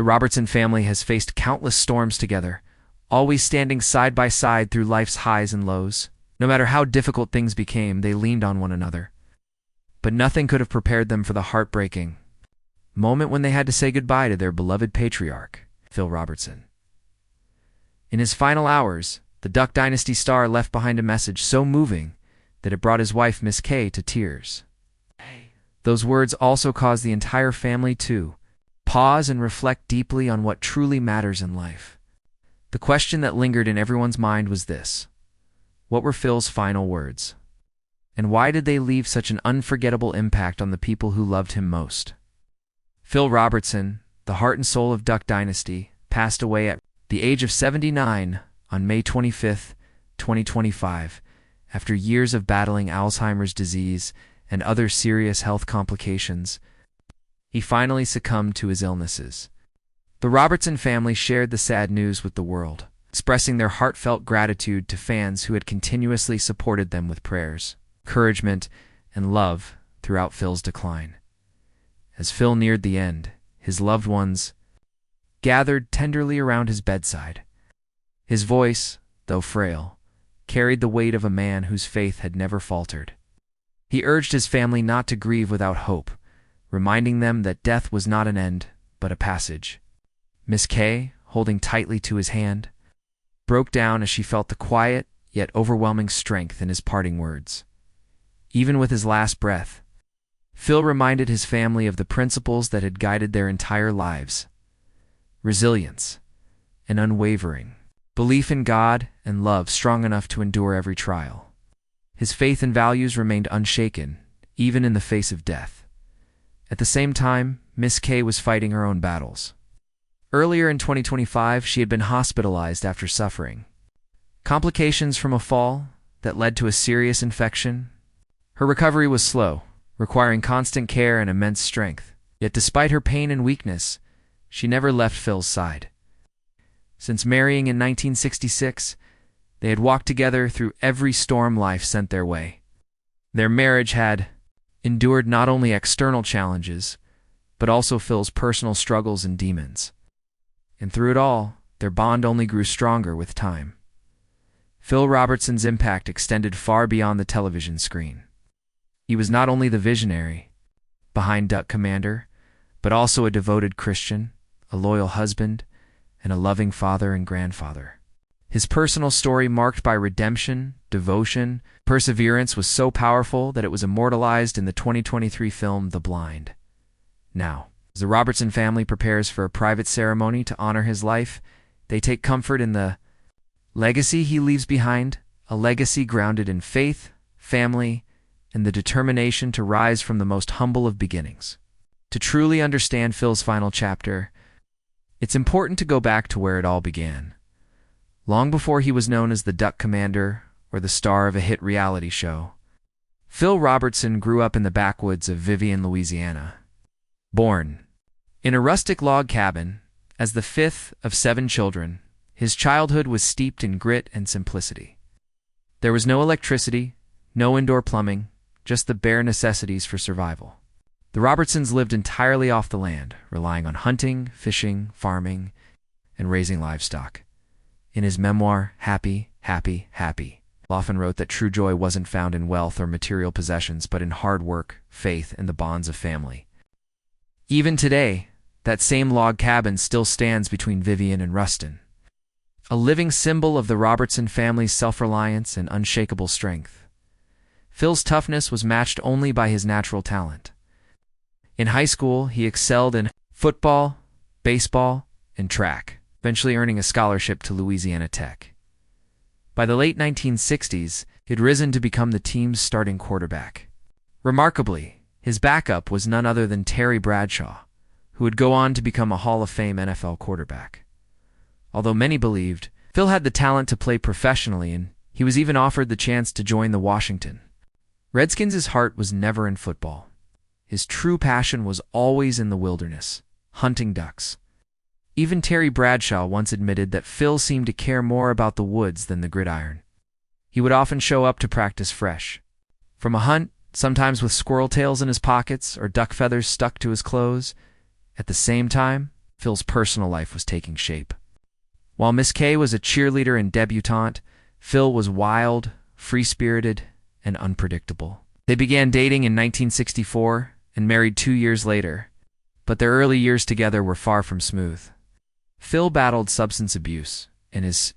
The Robertson family has faced countless storms together, always standing side by side through life's highs and lows. No matter how difficult things became, they leaned on one another. But nothing could have prepared them for the heartbreaking moment when they had to say goodbye to their beloved patriarch, Phil Robertson. In his final hours, the Duck Dynasty star left behind a message so moving that it brought his wife, Miss Kay, to tears. Those words also caused the entire family to pause and reflect deeply on what truly matters in life. The question that lingered in everyone's mind was this: what were Phil's final words? And why did they leave such an unforgettable impact on the people who loved him most? Phil Robertson, the heart and soul of Duck Dynasty, passed away at the age of 79 on May 25, 2025, after years of battling Alzheimer's disease and other serious health complications. He finally succumbed to his illnesses. The Robertson family shared the sad news with the world, expressing their heartfelt gratitude to fans who had continuously supported them with prayers, encouragement, and love throughout Phil's decline. As Phil neared the end, his loved ones gathered tenderly around his bedside. His voice, though frail, carried the weight of a man whose faith had never faltered. He urged his family not to grieve without hope, reminding them that death was not an end, but a passage. Miss Kay, holding tightly to his hand, broke down as she felt the quiet yet overwhelming strength in his parting words. Even with his last breath, Phil reminded his family of the principles that had guided their entire lives: resilience, and unwavering belief in God, and love strong enough to endure every trial. His faith and values remained unshaken, even in the face of death. At the same time, Miss Kay was fighting her own battles. Earlier in 2025, she had been hospitalized after suffering complications from a fall that led to a serious infection. Her recovery was slow, requiring constant care and immense strength. Yet despite her pain and weakness, she never left Phil's side. Since marrying in 1966, they had walked together through every storm life sent their way. Their marriage had endured not only external challenges, but also Phil's personal struggles and demons. And through it all, their bond only grew stronger with time. Phil Robertson's impact extended far beyond the television screen. He was not only the visionary behind Duck Commander, but also a devoted Christian, a loyal husband, and a loving father and grandfather. His personal story, marked by redemption, devotion, perseverance, was so powerful that it was immortalized in the 2023 film The Blind. Now, as the Robertson family prepares for a private ceremony to honor his life, they take comfort in the legacy he leaves behind, a legacy grounded in faith, family, and the determination to rise from the most humble of beginnings. To truly understand Phil's final chapter, it's important to go back to where it all began. Long before he was known as the Duck Commander or the star of a hit reality show, Phil Robertson grew up in the backwoods of Vivian, Louisiana. Born in a rustic log cabin, as the fifth of 7 children, his childhood was steeped in grit and simplicity. There was no electricity, no indoor plumbing, just the bare necessities for survival. The Robertsons lived entirely off the land, relying on hunting, fishing, farming, and raising livestock. In his memoir, Happy, Happy, Happy, Phil often wrote that true joy wasn't found in wealth or material possessions, but in hard work, faith, and the bonds of family. Even today, that same log cabin still stands between Vivian and Ruston, a living symbol of the Robertson family's self-reliance and unshakable strength. Phil's toughness was matched only by his natural talent. In high school, he excelled in football, baseball, and track, eventually earning a scholarship to Louisiana Tech. By the late 1960s, he had risen to become the team's starting quarterback. Remarkably, his backup was none other than Terry Bradshaw, who would go on to become a Hall of Fame NFL quarterback. Although many believed Phil had the talent to play professionally, and he was even offered the chance to join the Washington Redskins, heart was never in football. His true passion was always in the wilderness, hunting ducks. Even Terry Bradshaw once admitted that Phil seemed to care more about the woods than the gridiron. He would often show up to practice fresh from a hunt, sometimes with squirrel tails in his pockets or duck feathers stuck to his clothes. At the same time, Phil's personal life was taking shape. While Miss Kay was a cheerleader and debutante, Phil was wild, free-spirited, and unpredictable. They began dating in 1964 and married 2 years later, but their early years together were far from smooth. Phil battled substance abuse, and his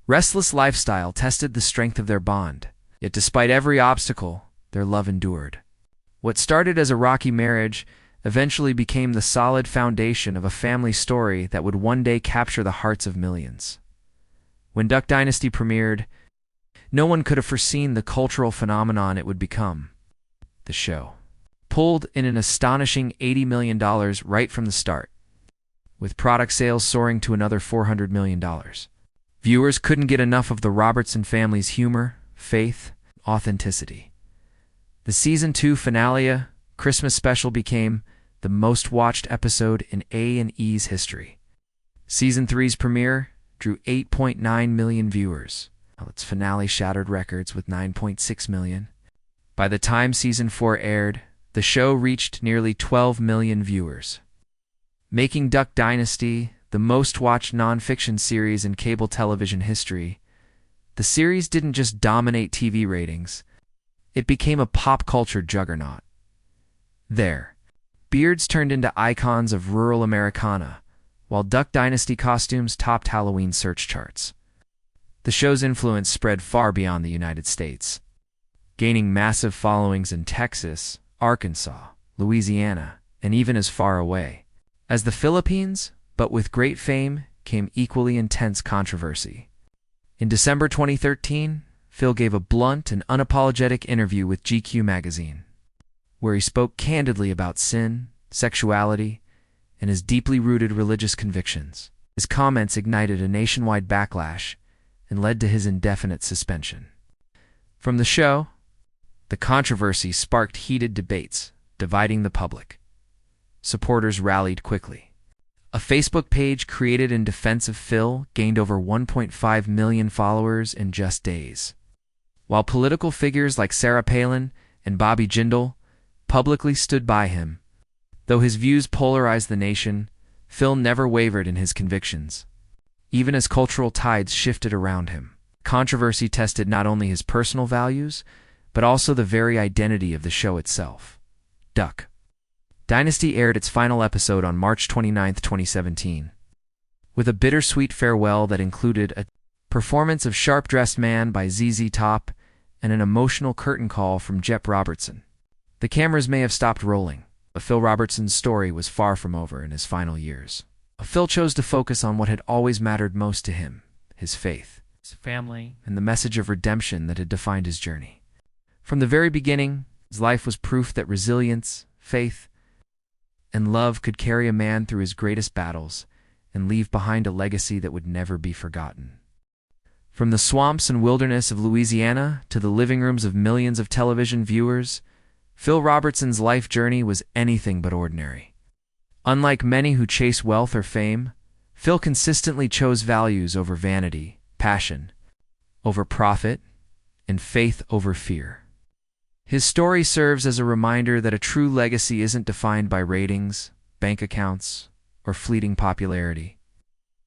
restless lifestyle tested the strength of their bond. Yet despite every obstacle, their love endured. What started as a rocky marriage eventually became the solid foundation of a family story that would one day capture the hearts of millions. When Duck Dynasty premiered, no one could have foreseen the cultural phenomenon it would become. The show pulled in an astonishing $80 million right from the start, with product sales soaring to another $400 million. Viewers couldn't get enough of the Robertson family's humor, faith, authenticity. The Season 2 finale, Christmas special, became the most watched episode in A&E's history. Season 3's premiere drew 8.9 million viewers, while its finale shattered records with 9.6 million. By the time Season 4 aired, the show reached nearly 12 million viewers, making Duck Dynasty the most-watched non-fiction series in cable television history. The series didn't just dominate TV ratings, it became a pop-culture juggernaut. There, beards turned into icons of rural Americana, while Duck Dynasty costumes topped Halloween search charts. The show's influence spread far beyond the United States, gaining massive followings in Texas, Arkansas, Louisiana, and even as far away as the Philippines, but with great fame came equally intense controversy. In December 2013, Phil gave a blunt and unapologetic interview with GQ magazine, where he spoke candidly about sin, sexuality, and his deeply rooted religious convictions. His comments ignited a nationwide backlash and led to his indefinite suspension from the show. The controversy sparked heated debates, dividing the public. Supporters rallied quickly. A Facebook page created in defense of Phil gained over 1.5 million followers in just days, while political figures like Sarah Palin and Bobby Jindal publicly stood by him. Though his views polarized the nation, Phil never wavered in his convictions. Even as cultural tides shifted around him, controversy tested not only his personal values, but also the very identity of the show itself. Duck Dynasty aired its final episode on March 29, 2017, with a bittersweet farewell that included a performance of Sharp-Dressed Man by ZZ Top and an emotional curtain call from Robertson. The cameras may have stopped rolling, but Phil Robertson's story was far from over in his final years. Phil chose to focus on what had always mattered most to him, his faith, his family, and the message of redemption that had defined his journey. From the very beginning, his life was proof that resilience, faith, and love could carry a man through his greatest battles and leave behind a legacy that would never be forgotten. From the swamps and wilderness of Louisiana to the living rooms of millions of television viewers, Phil Robertson's life journey was anything but ordinary. Unlike many who chase wealth or fame, Phil consistently chose values over vanity, passion over profit, and faith over fear. His story serves as a reminder that a true legacy isn't defined by ratings, bank accounts, or fleeting popularity.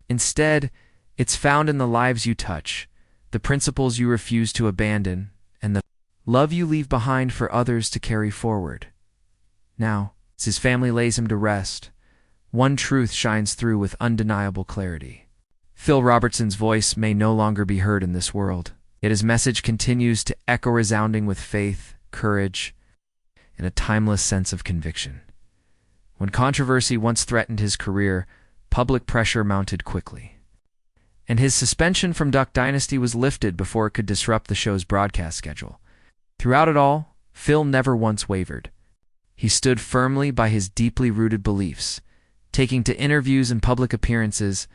Instead, it's found in the lives you touch, the principles you refuse to abandon, and the love you leave behind for others to carry forward. Now, as his family lays him to rest, one truth shines through with undeniable clarity. Phil Robertson's voice may no longer be heard in this world, yet his message continues to echo resounding with faith, courage, and a timeless sense of conviction. When controversy once threatened his career, public pressure mounted quickly, and his suspension from Duck Dynasty was lifted before it could disrupt the show's broadcast schedule. Throughout it all, Phil never once wavered. He stood firmly by his deeply rooted beliefs, taking to interviews and public appearances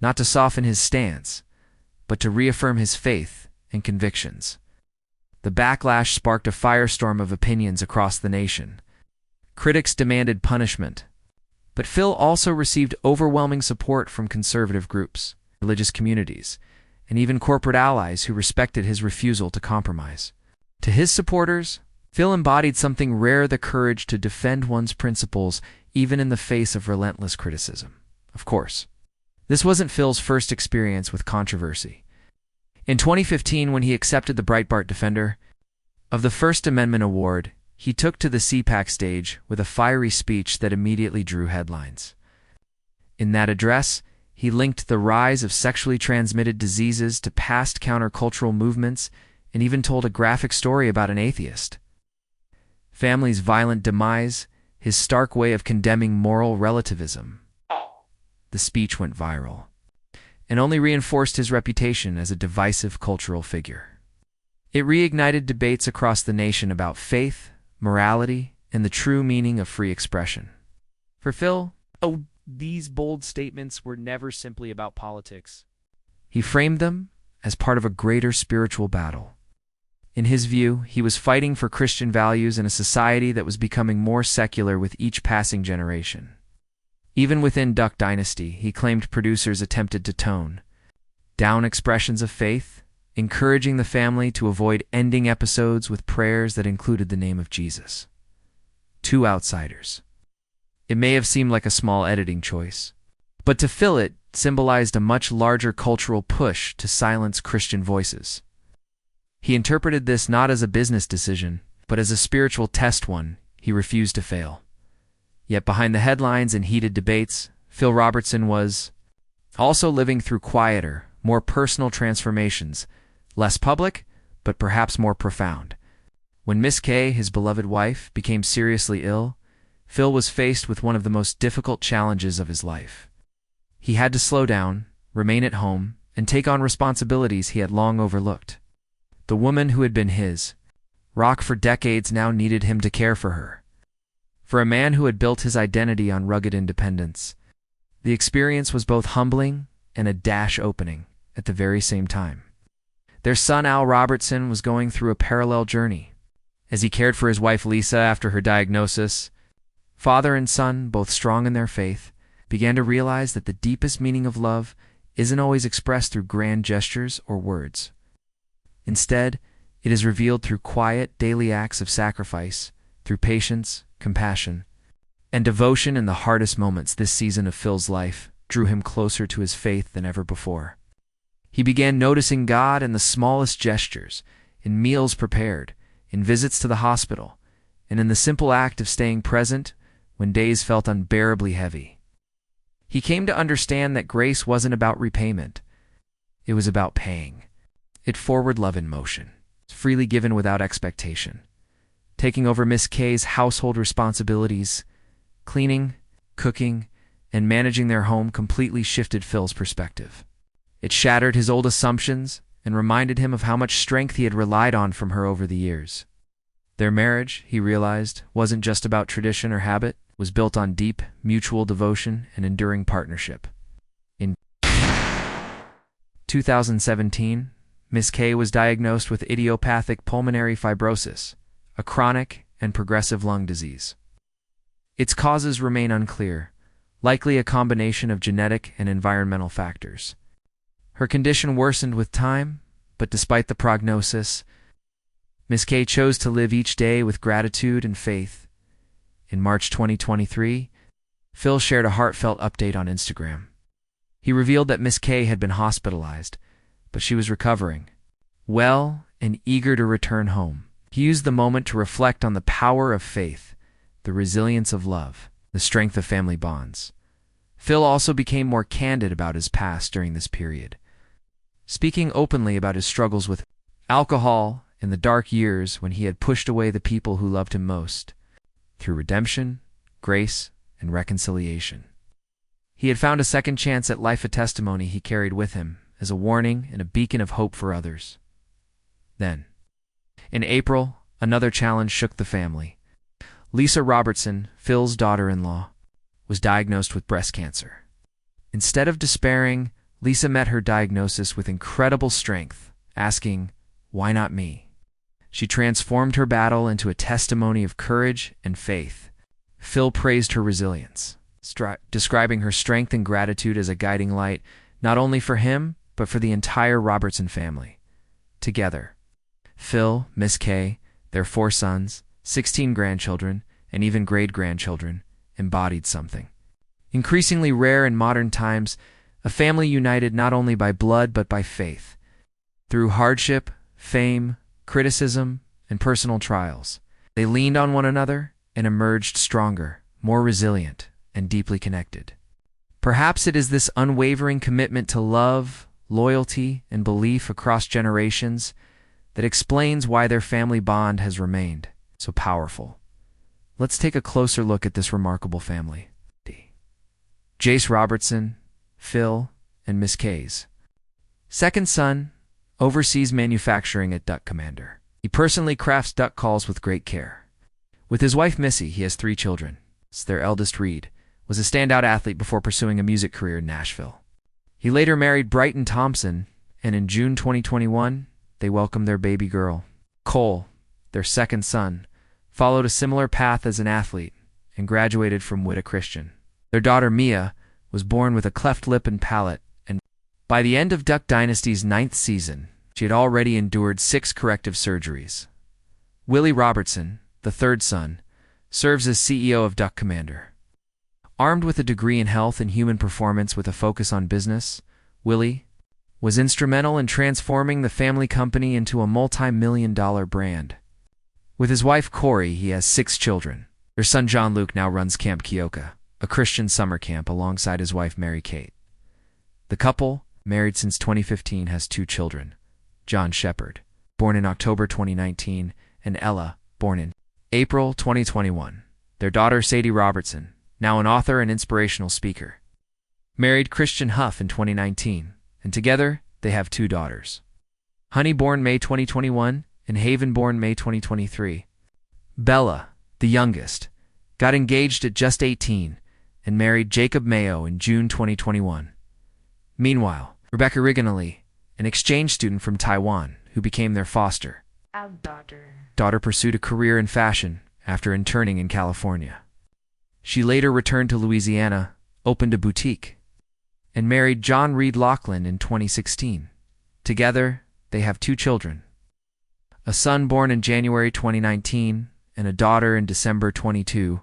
not to soften his stance, but to reaffirm his faith and convictions. The backlash sparked a firestorm of opinions across the nation. Critics demanded punishment, but Phil also received overwhelming support from conservative groups, religious communities, and even corporate allies who respected his refusal to compromise. To his supporters, Phil embodied something rare: the courage to defend one's principles even in the face of relentless criticism. of course. This wasn't Phil's first experience with controversy. In 2015, when he accepted the Breitbart Defender of the First Amendment Award, he took to the CPAC stage with a fiery speech that immediately drew headlines. In that address, he linked the rise of sexually transmitted diseases to past countercultural movements and even told a graphic story about an atheist family's violent demise, his stark way of condemning moral relativism. The speech went viral and only reinforced his reputation as a divisive cultural figure. It reignited debates across the nation about faith, morality, and the true meaning of free expression. For Phil, these bold statements were never simply about politics. He framed them as part of a greater spiritual battle. In his view, he was fighting for Christian values in a society that was becoming more secular with each passing generation. Even within Duck Dynasty, he claimed producers attempted to tone down expressions of faith, encouraging the family to avoid ending episodes with prayers that included the name of Jesus. To outsiders, it may have seemed like a small editing choice, but to Phil it symbolized a much larger cultural push to silence Christian voices. He interpreted this not as a business decision, but as a spiritual test one he refused to fail. Yet behind the headlines and heated debates, Phil Robertson was also living through quieter, more personal transformations, less public, but perhaps more profound. When Miss Kay, his beloved wife, became seriously ill, Phil was faced with one of the most difficult challenges of his life. He had to slow down, remain at home, and take on responsibilities he had long overlooked. The woman who had been his rock for decades now needed him to care for her. For a man who had built his identity on rugged independence, the experience was both humbling and a dash opening at the very same time. Their son Al Robertson was going through a parallel journey. As he cared for his wife Lisa after her diagnosis, father and son, both strong in their faith, began to realize that the deepest meaning of love isn't always expressed through grand gestures or words. Instead, it is revealed through quiet, daily acts of sacrifice, through patience, compassion, and devotion. In the hardest moments. This season of Phil's life drew him closer to his faith than ever before. He began noticing God in the smallest gestures, in meals prepared, in visits to the hospital, and in the simple act of staying present when days felt unbearably heavy. He came to understand that grace wasn't about repayment. It was about paying it forward. Love in motion, freely given without expectation. Taking over Miss Kay's household responsibilities, cleaning, cooking, and managing their home completely shifted Phil's perspective. It shattered his old assumptions and reminded him of how much strength he had relied on from her over the years. Their marriage, he realized, wasn't just about tradition or habit, it was built on deep, mutual devotion and enduring partnership. In 2017, Miss Kay was diagnosed with idiopathic pulmonary fibrosis, a chronic and progressive lung disease. Its causes remain unclear, likely a combination of genetic and environmental factors. Her condition worsened with time, but despite the prognosis, Miss Kay chose to live each day with gratitude and faith. In March 2023, Phil shared a heartfelt update on Instagram. He revealed that Miss Kay had been hospitalized, but she was recovering, well and eager to return home. He used the moment to reflect on the power of faith, the resilience of love, the strength of family bonds. Phil also became more candid about his past during this period, speaking openly about his struggles with alcohol and the dark years when he had pushed away the people who loved him most. Through redemption, grace, and reconciliation, he had found a second chance at life, a testimony he carried with him as a warning and a beacon of hope for others. Then, in April, another challenge shook the family. Lisa Robertson, Phil's daughter-in-law, was diagnosed with breast cancer. Instead of despairing, Lisa met her diagnosis with incredible strength, asking, "Why not me?" She transformed her battle into a testimony of courage and faith. Phil praised her resilience, describing her strength and gratitude as a guiding light, not only for him, but for the entire Robertson family. Together, Phil, Miss Kay, their 4 sons, 16 grandchildren, and even great-grandchildren, embodied something Increasingly rare in modern times, a family united not only by blood but by faith. Through hardship, fame, criticism, and personal trials, they leaned on one another and emerged stronger, more resilient, and deeply connected. Perhaps it is this unwavering commitment to love, loyalty, and belief across generations that explains why their family bond has remained so powerful. Let's take a closer look at this remarkable family. Jace Robertson, Phil, and Miss Kays. Second son, oversees manufacturing at Duck Commander. He personally crafts duck calls with great care. With his wife Missy, he has 3 children. Their eldest, Reed, was a standout athlete before pursuing a music career in Nashville. He later married Brighton Thompson, and in June 2021, they welcomed their baby girl. Cole, their second son, followed a similar path as an athlete and graduated from Witta Christian. Their daughter Mia was born with a cleft lip and palate, and by the end of Duck Dynasty's 9th season, she had already endured 6 corrective surgeries. Willie Robertson, the third son, serves as CEO of Duck Commander. Armed with a degree in health and human performance with a focus on business, Willie was instrumental in transforming the family company into a multi-million-dollar brand. With his wife Corey, he has 6 children. Their son John Luke now runs Camp Kioka, a Christian summer camp, alongside his wife Mary Kate. The couple, married since 2015, has 2 children, John Shepard, born in October 2019, and Ella, born in April 2021. Their daughter Sadie Robertson, now an author and inspirational speaker, married Christian Huff in 2019, and together they have 2 daughters. Honey, born May 2021, and Haven, born May 2023. Bella, the youngest, got engaged at just 18 and married Jacob Mayo in June 2021. Meanwhile, Rebecca Riganelli, an exchange student from Taiwan who became their foster daughter, pursued a career in fashion after interning in California. She later returned to Louisiana, opened a boutique, and married John Reed Laughlin in 2016. Together, they have 2 children, a son born in January 2019 and a daughter in December 22.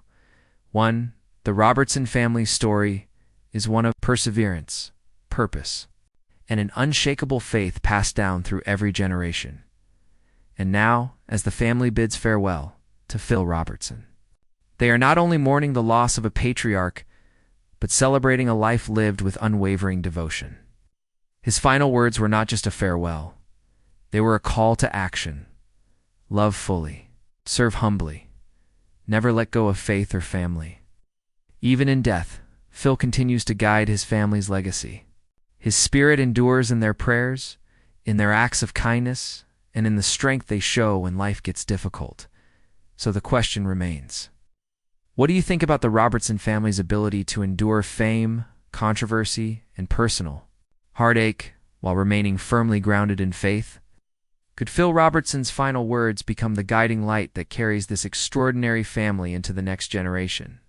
The Robertson family's story is one of perseverance, purpose, and an unshakable faith passed down through every generation. And now, as the family bids farewell to Phil Robertson, they are not only mourning the loss of a patriarch, but celebrating a life lived with unwavering devotion. His final words were not just a farewell. They were a call to action. Love fully, serve humbly, never let go of faith or family. Even in death, Phil continues to guide his family's legacy. His spirit endures in their prayers, in their acts of kindness, and in the strength they show when life gets difficult. So the question remains: what do you think about the Robertson family's ability to endure fame, controversy, and personal heartache while remaining firmly grounded in faith? Could Phil Robertson's final words become the guiding light that carries this extraordinary family into the next generation?